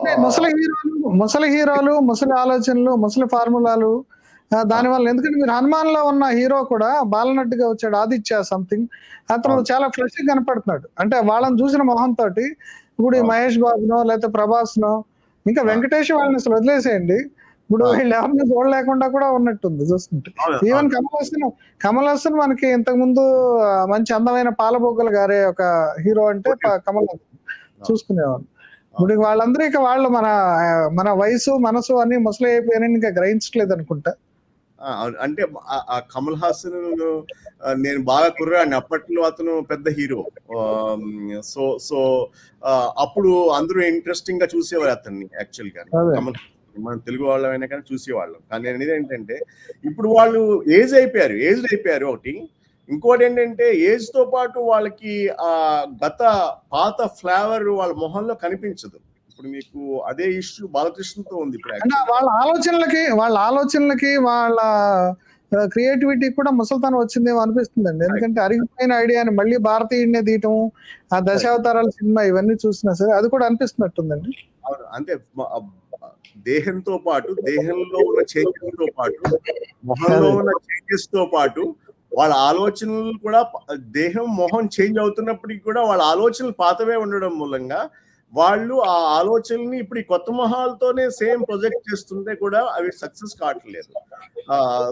అంటే ముసలి హీరోలు, ముసలి ఆలోచనలు, ముసలి ఫార్ములాలు దానివల్ల, ఎందుకంటే మీరు హనుమాన్ లో ఉన్న హీరో కూడా బాలనట్టుగా వచ్చాడు, ఆదిత్య సంథింగ్, అతను చాలా ఫ్రెష్ గా కనపడుతున్నాడు. అంటే వాళ్ళని చూసిన మొహం తోటి ఇప్పుడు ఈ మహేష్ బాబునో లేకపోతే ప్రభాస్ నో ఇంకా వెంకటేష్ వాళ్ళని అసలు వదిలేసేయండి, ఇప్పుడు వీళ్ళు ఎవరిని చూడలేకుండా కూడా ఉన్నట్టుంది చూస్తుంటే. ఈవెన్ కమల్ హాసన్ మనకి ఇంతకు ముందు మంచి అందమైన పాలబొగ్గలు గారే ఒక హీరో అంటే కమల్ హాసన్ చూసుకునేవాళ్ళు. ఇప్పుడు వాళ్ళందరూ ఇక వాళ్ళు మన వయసు మనసు అన్ని ముసలి అయిపోయానని ఇంకా గ్రహించట్లేదు అనుకుంటా. అంటే ఆ కమల్ హాసన్ నేను బాగా కుర్రాడిని అప్పట్లో, అతను పెద్ద హీరో. సో అప్పుడు అందరూ ఇంట్రెస్టింగ్ గా చూసేవారు అతన్ని. యాక్చువల్ గా కమల్ మనం తెలుగు వాళ్ళమైనా కానీ చూసేవాళ్ళం. కానీ అనేది ఏంటంటే ఇప్పుడు వాళ్ళు ఏజ్ అయిపోయారు ఒకటి. ఇంకోటి ఏంటంటే ఏజ్ తో పాటు వాళ్ళకి ఆ పాత ఫ్లేవర్ వాళ్ళ మొహంలో కనిపించదు. ఇప్పుడు మీకు అదే ఇష్యూ బాలకృష్ణతో ఉంది. ఇప్పుడు వాళ్ళ ఆలోచనలకి వాళ్ళ క్రియేటివిటీ కూడా ముసల్తాన్ వచ్చిందేమో అనిపిస్తుందండి. ఎందుకంటే అరిగిపోయిన ఐడియాని మళ్ళీ భారతీయుడినే తీయటం, ఆ దశావతారాల సినిమా ఇవన్నీ చూసినా సరే అది కూడా అనిపిస్తున్నట్టుందండి. అవును, అంటే దేహంతో పాటు, దేహంలో ఉన్న చేంజెస్ తో పాటు, మొహంలో ఉన్న చేంజెస్ తో పాటు వాళ్ళ ఆలోచనలు కూడా, దేహం మొహం చేంజ్ అవుతున్నప్పటికీ కూడా వాళ్ళ ఆలోచనలు పాతవే ఉండడం మూలంగా వాళ్ళు ఆ ఆలోచనల్ని ఇప్పుడు ఈ కొత్త మొహాలతోనే సేమ్ ప్రొజెక్ట్ చేస్తుంటే కూడా అవి సక్సెస్ కావట్లేదు.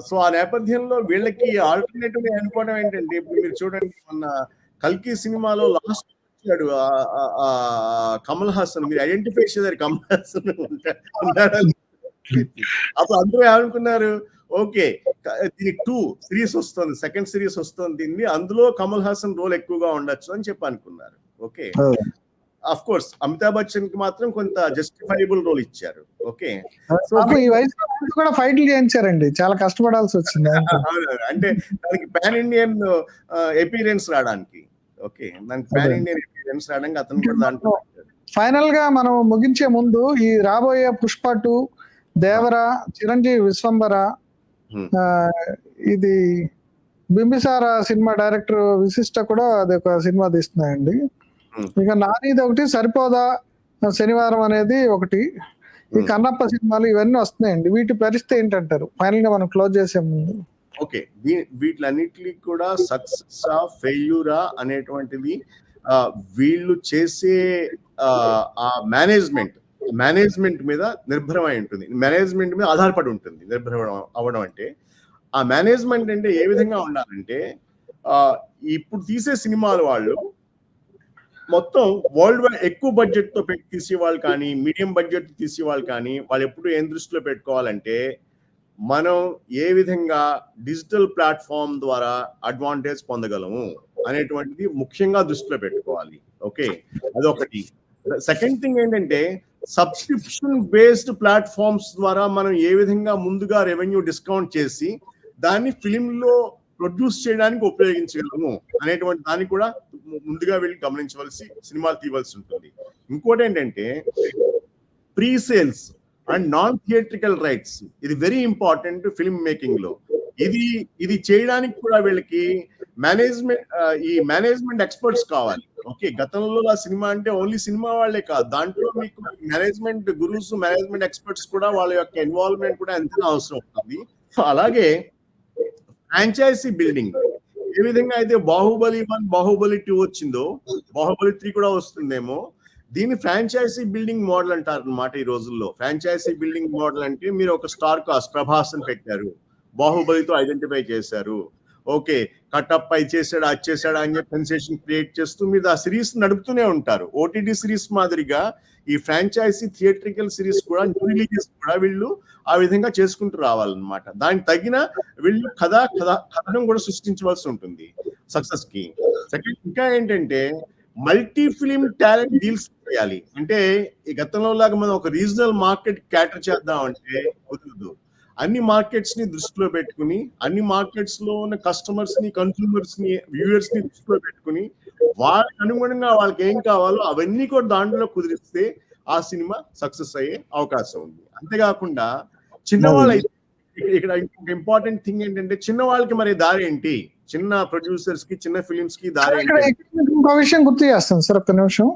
సో ఆ నేపథ్యంలో వీళ్ళకి ఆల్టర్నేటివ్ అనుకోవడం ఏంటంటే, ఇప్పుడు మీరు చూడండి మొన్న కల్కి సినిమాలో లాస్ట్ వచ్చాడు కమల్ హాసన్, మీరు ఐడెంటిఫై చేశారు కమల్ హాసన్ ఉంటాడు. అప్పుడు అందరూ ఏమనుకున్నారు, ఓకే దీనికి 2 సిరీస్ వస్తుంది, సెకండ్ సిరీస్ వస్తుంది దీన్ని, అందులో కమల్ హాసన్ రోల్ ఎక్కువగా ఉండొచ్చు అని చెప్పి అనుకున్నారు. Okay, of course Amitabh Bachchan కి మాత్రం కొంత జస్టిఫైబుల్ రోల్ ఇచ్చారు. ఓకే, సో ఈ వయసులో కూడా ఫైట్లు చేయించారండి, చాలా కష్టపడాల్సి వచ్చింది. అంటే దానికి పాన్ ఇండియన్ ఎపీరియన్స్ రావడానికి. ఓకే, దానికి పాన్ ఇండియన్ ఎపీరియన్స్ రావడానికి అతను కూడా దాంట్లో. ఫైనల్ గా మనం ముగించే ముందు ఈ రాబోయే పుష్ప 2, దేవర, చిరంజీవి విశ్వంబర, ఇది బింబిసార సినిమా డైరెక్టర్ విశిష్ట కూడా అది ఒక సినిమా తీస్తున్నాయండి. ఇక నానిది ఒకటి, సరిపోదా శనివారం అనేది ఒకటి, ఈ కన్నప్ప సినిమాలు ఇవన్నీ వస్తున్నాయండి. వీటి పరిస్థితి ఏంటంటారు ఫైనల్ గా మనం క్లోజ్ చేసే ముందు? ఓకే, వీటిలన్నిటికీ కూడా సక్సెస్ ఫెయిల్యూరా అనేటువంటిది వీళ్ళు చేసే ఆ మేనేజ్మెంట్ మీద నిర్భరమై ఉంటుంది, మేనేజ్మెంట్ మీద ఆధారపడి ఉంటుంది. నిర్భరం అవ్వడం అంటే, ఆ మేనేజ్మెంట్ అంటే ఏ విధంగా ఉండాలంటే, ఇప్పుడు తీసే సినిమాలు వాళ్ళు మొత్తం వరల్డ్ వైడ్ ఎక్కువ బడ్జెట్ తో తీసేవాళ్ళు కానీ, మీడియం బడ్జెట్ తీసేవాళ్ళు కానీ, వాళ్ళు ఎప్పుడు ఏం దృష్టిలో పెట్టుకోవాలంటే, మనం ఏ విధంగా డిజిటల్ ప్లాట్ఫామ్ ద్వారా అడ్వాంటేజ్ పొందగలము అనేటువంటిది ముఖ్యంగా దృష్టిలో పెట్టుకోవాలి. ఓకే, అదొకటి. సెకండ్ థింగ్ ఏంటంటే, సబ్స్క్రిప్షన్ బేస్డ్ ప్లాట్ఫామ్స్ ద్వారా మనం ఏ విధంగా ముందుగా రెవెన్యూ డిస్కౌంట్ చేసి దాన్ని ఫిలింలో ప్రొడ్యూస్ చేయడానికి ఉపయోగించగలము అనేటువంటి దాన్ని కూడా ముందుగా వెళ్ళి గమనించవలసి, సినిమాలు తీయవలసి ఉంటుంది. ఇంకోటి ఏంటంటే, pre sales and non theatrical rights, ఇది వెరీ ఇంపార్టెంట్ ఫిల్మ్ మేకింగ్ లో. ఇది చేయడానికి కూడా వీళ్ళకి మేనేజ్మెంట్ ఎక్స్పర్ట్స్ కావాలి. ఓకే, గతంలో ఆ సినిమా అంటే ఓన్లీ సినిమా వాళ్ళే కాదు, దాంట్లో మీకు మేనేజ్మెంట్ గురూస్, మేనేజ్మెంట్ ఎక్స్పర్ట్స్ కూడా వాళ్ళ యొక్క ఇన్వాల్వ్మెంట్ కూడా ఎంతైనా అవసరం ఉంటుంది. అలాగే ఫ్రాంచైజీ బిల్డింగ్, ఏ విధంగా అయితే బాహుబలి 1, బాహుబలి 2 వచ్చిందో, బాహుబలి 3 కూడా వస్తుందేమో, దీన్ని ఫ్రాంచైజీ బిల్డింగ్ మోడల్ అంటారు అన్నమాట ఈ రోజుల్లో. ఫ్రాంచైజీ బిల్డింగ్ మోడల్ అంటే, మీరు ఒక స్టార్ కాస్ట్ ప్రభాస్ అని పెట్టారు, బాహుబలితో ఐడెంటిఫై చేశారు, ఓకే కట్టప్ప చేశాడు అది చేశాడు అని చెప్పి సెన్సేషన్ క్రియేట్ చేస్తూ మీరు ఆ సిరీస్ నడుపుతూనే ఉంటారు. ఓటీటీ సిరీస్ మాదిరిగా ఈ ఫ్రాంచైజీ థియేట్రికల్ సిరీస్ కూడా, న్యూ రిలీజెస్ కూడా వీళ్ళు ఆ విధంగా చేసుకుంటూ రావాలన్నమాట. దానికి తగిన వీళ్ళు కథనం కూడా సృష్టించవలసి ఉంటుంది సక్సెస్ కి. సెకండ్ ఇంకా ఏంటంటే, మల్టీ ఫిలిం టాలెంట్ డీల్స్ చేయాలి. అంటే ఈ గతంలో లాగా మనం ఒక రీజనల్ మార్కెట్ క్యాటర్ చేద్దాం అంటే కుదరదు. అన్ని మార్కెట్స్ ని దృష్టిలో పెట్టుకుని, అన్ని మార్కెట్స్ లో ఉన్న కస్టమర్స్ ని, కన్స్యూమర్స్ ని, వ్యూయర్స్ ని దృష్టిలో పెట్టుకుని, వాళ్ళకి అనుగుణంగా వాళ్ళకి ఏం కావాలో అవన్నీ కూడా దాంట్లో కుదిరిస్తే ఆ సినిమా సక్సెస్ అయ్యే అవకాశం ఉంది. అంతేకాకుండా చిన్నవాళ్ళైతే, ఇక్కడ ఇంకొక ఇంపార్టెంట్ థింగ్ ఏంటంటే, చిన్న వాళ్ళకి మరి దారి ఏంటి, చిన్న ప్రొడ్యూసర్స్ కి, చిన్న ఫిలిమ్స్ కి దారి ఏంటి? ఇంకో విషయం గుర్తు చేస్తాను సార్, ఒక్క నిమిషం.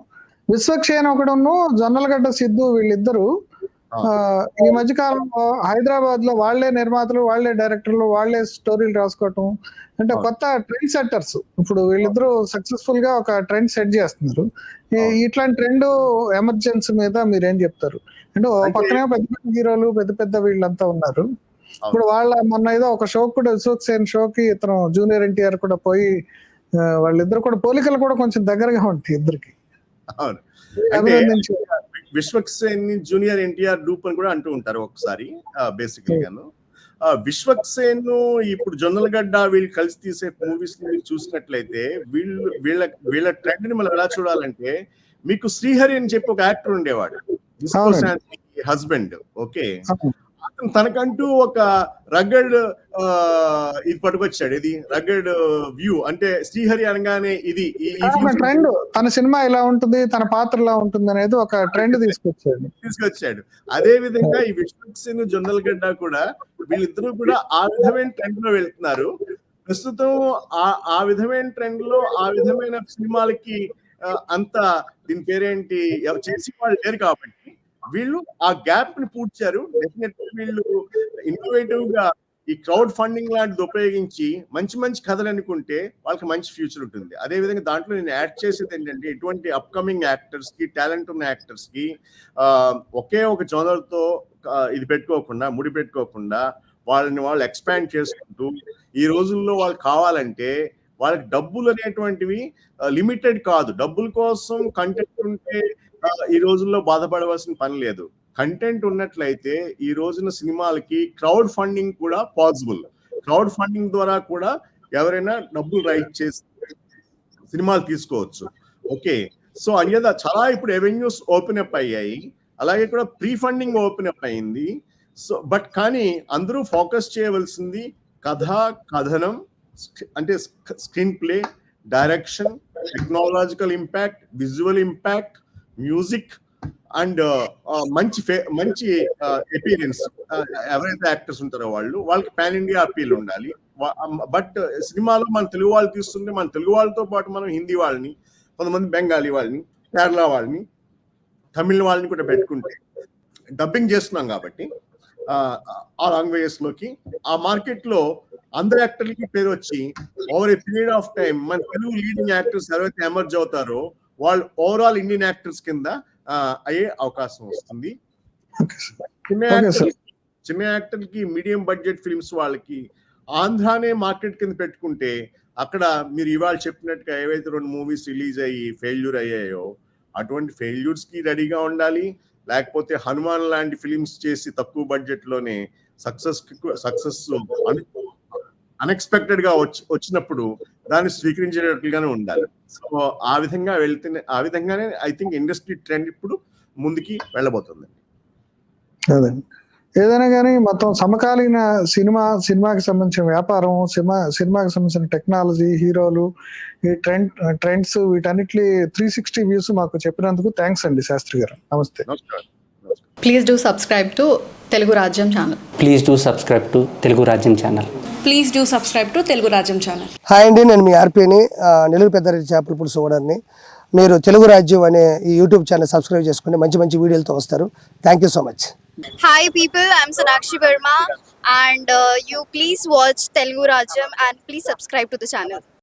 విశ్వక్షేణ్ ఒకడును, జొన్నలగడ్డ సిద్ధు వీళ్ళిద్దరు ఈ మధ్య కాలంలో హైదరాబాద్ లో వాళ్లే నిర్మాతలు, వాళ్లే డైరెక్టర్లు, వాళ్లే స్టోరీలు రాసుకోవటం, అంటే కొత్త ట్రెండ్ సెట్టర్స్. ఇప్పుడు వీళ్ళిద్దరూ సక్సెస్ఫుల్ గా ఒక ట్రెండ్ సెట్ చేస్తున్నారు. ఇట్లాంటి ట్రెండ్ ఎమర్జెన్స్ మీద మీరేం చెప్తారు? అంటే ఓ పక్కనే పెద్ద పెద్ద హీరోలు, పెద్ద పెద్ద వీళ్ళంతా ఉన్నారు. ఇప్పుడు వాళ్ళ మొన్న ఏదో ఒక షో కూడా, విశ్వక్సేన్ షోకి ఇతను జూనియర్ ఎన్టీఆర్ కూడా పోయి, వాళ్ళిద్దరు కూడా పోలికలు కూడా కొంచెం దగ్గరగా ఉంటాయి ఇద్దరికి. అవును, అభినందించి విశ్వక్సేన్ ని జూనియర్ ఎన్టీఆర్ డూప్ అని కూడా అంటూ ఉంటారు ఒకసారి బేసికల్ గాను. విశ్వక్సేన్ ఇప్పుడు జొన్నలగడ్డ వీళ్ళు కలిసి తీసే మూవీస్ ని చూసినట్లయితే వీళ్ళ ట్రెండ్ ని మనం ఎలా చూడాలంటే, మీకు శ్రీహరి అని చెప్పి ఒక యాక్టర్ ఉండేవాడు, హస్బెండ్. ఓకే, అతను తనకంటూ ఒక రగ్గడ్ ఇది పట్టుకొచ్చాడు. ఇది రగ్గడ్ వ్యూ, అంటే శ్రీహరి అనగానే ఇది ట్రెండ్, తన సినిమా ఇలా ఉంటుంది, తన పాత్ర ఇలా ఉంటుంది అనేది ఒక ట్రెండ్ తీసుకొచ్చాడు. అదే విధంగా ఈ విశ్వక్సేన్, జొన్నలగడ్డ కూడా వీళ్ళిద్దరూ కూడా ఆ విధమైన ట్రెండ్ లో వెళ్తున్నారు. ప్రస్తుతం ఆ విధమైన ట్రెండ్ లో ఆ విధమైన సినిమాలకి అంత దీని పేరేంటి చేసి వాళ్ళు లేరు కాబట్టి వీళ్ళు ఆ గ్యాప్ ని పూడ్చారు. డెఫినెట్ వీళ్ళు ఇన్నోవేటివ్ గా ఈ క్రౌడ్ ఫండింగ్ లాంటిది ఉపయోగించి మంచి మంచి కథలు అనుకుంటే వాళ్ళకి మంచి ఫ్యూచర్ ఉంటుంది. అదే విధంగా దాంట్లో నేను యాడ్ చేసేది ఏంటంటే, ఇటువంటి అప్కమింగ్ యాక్టర్స్ కి, టాలెంట్ ఉన్న యాక్టర్స్ కి ఒకే ఒక జోనర్ తో ఇది పెట్టుకోకుండా, ముడి పెట్టుకోకుండా వాళ్ళని వాళ్ళు ఎక్స్పాండ్ చేసుకుంటూ, ఈ రోజుల్లో వాళ్ళు కావాలంటే వాళ్ళకి డబ్బులు అనేటువంటివి లిమిటెడ్ కాదు. డబ్బుల కోసం కంటెంట్ ఉంటే ఈ రోజుల్లో బాధపడవలసిన పని లేదు. కంటెంట్ ఉన్నట్లయితే ఈ రోజున సినిమాలకి క్రౌడ్ ఫండింగ్ కూడా పాసిబుల్. క్రౌడ్ ఫండింగ్ ద్వారా కూడా ఎవరైనా డబ్బులు రైట్ చేసి సినిమాలు తీసుకోవచ్చు. ఓకే, సో అన్యదా చాలా ఇప్పుడు ఎవెన్యూస్ ఓపెన్ అప్ అయ్యాయి. అలాగే కూడా ప్రీ ఫండింగ్ ఓపెన్ అప్ అయింది. సో బట్ కానీ అందరూ ఫోకస్ చేయవలసింది కథనం, అంటే screen play, direction, technological impact, visual impact, music and మంచి అపీరెన్స్. ఎవరైతే యాక్టర్స్ ఉంటారో వాళ్ళకి పాన్ ఇండియా అపీల్ ఉండాలి. బట్ సినిమాలో మన తెలుగు వాళ్ళు తీస్తుంటే, మన తెలుగు వాళ్ళతో పాటు మనం హిందీ వాళ్ళని, కొంతమంది బెంగాలీ వాళ్ళని, కేరళ వాళ్ళని, తమిళ వాళ్ళని కూడా పెట్టుకుంటే, డబ్బింగ్ చేస్తున్నాం కాబట్టి ఆ లాంగ్వేజెస్ లోకి, ఆ మార్కెట్ లో అందరు యాక్టర్లకి పేరు వచ్చి over a period of time మన తెలుగు లీడింగ్ యాక్టర్స్ ఎవరైతే ఎమర్జ్ అవుతారో వాళ్ళు ఓవరాల్ ఇండియన్ యాక్టర్స్ కింద అయ్యే అవకాశం వస్తుంది. చిన్న యాక్టర్లకి, మీడియం బడ్జెట్ ఫిల్మ్స్ వాళ్ళకి ఆంధ్రానే మార్కెట్ కింద పెట్టుకుంటే, అక్కడ మీరు ఇవాళ చెప్పినట్టుగా ఏవైతే 2 మూవీస్ రిలీజ్ అయ్యి ఫెయిల్యూర్ అయ్యాయో అటువంటి ఫెయిల్యూర్స్ కి రెడీగా ఉండాలి. లేకపోతే హనుమాన్ లాంటి ఫిలిమ్స్ చేసి తక్కువ బడ్జెట్ లోనే సక్సెస్ అన్ఎక్స్పెక్టెడ్ గా వచ్చినప్పుడు దాన్ని స్వీకరించేటట్లుగానే ఉండాలి. సో ఆ విధంగానే ఐ థింక్ ఇండస్ట్రీ ట్రెండ్ ఇప్పుడు ముందుకి వెళ్ళబోతుంది. ఏదైనా కానీ మొత్తం సమకాలీన సినిమాకి సంబంధించిన వ్యాపారం, సినిమాకి సంబంధించిన టెక్నాలజీ, హీరోలు, ఈ ట్రెండ్స్, వీటన్నిటి 360 వ్యూస్ మాకు చెప్పినందుకు థ్యాంక్స్ అండి శాస్త్రి గారు. నమస్తే. Please do subscribe to Telugu Rajyam channel. Please do subscribe to Telugu Rajyam channel. Please do subscribe to Telugu Rajyam channel. Hi అండి, నేను మీ ఆర్పీని, నెల్లూరు పెద్దారెడ్డి చేపల పులుసు ఓనర్ని. మీరు తెలుగు రాజ్యం అనే ఈ యూట్యూబ్ ఛానల్ సబ్స్క్రైబ్ చేసుకుని మంచి మంచి వీడియోలతో వస్తారు. Thank you so much. Hi people, I'm Sonakshi Verma and you please watch Telugu Rajyam and please subscribe to the channel.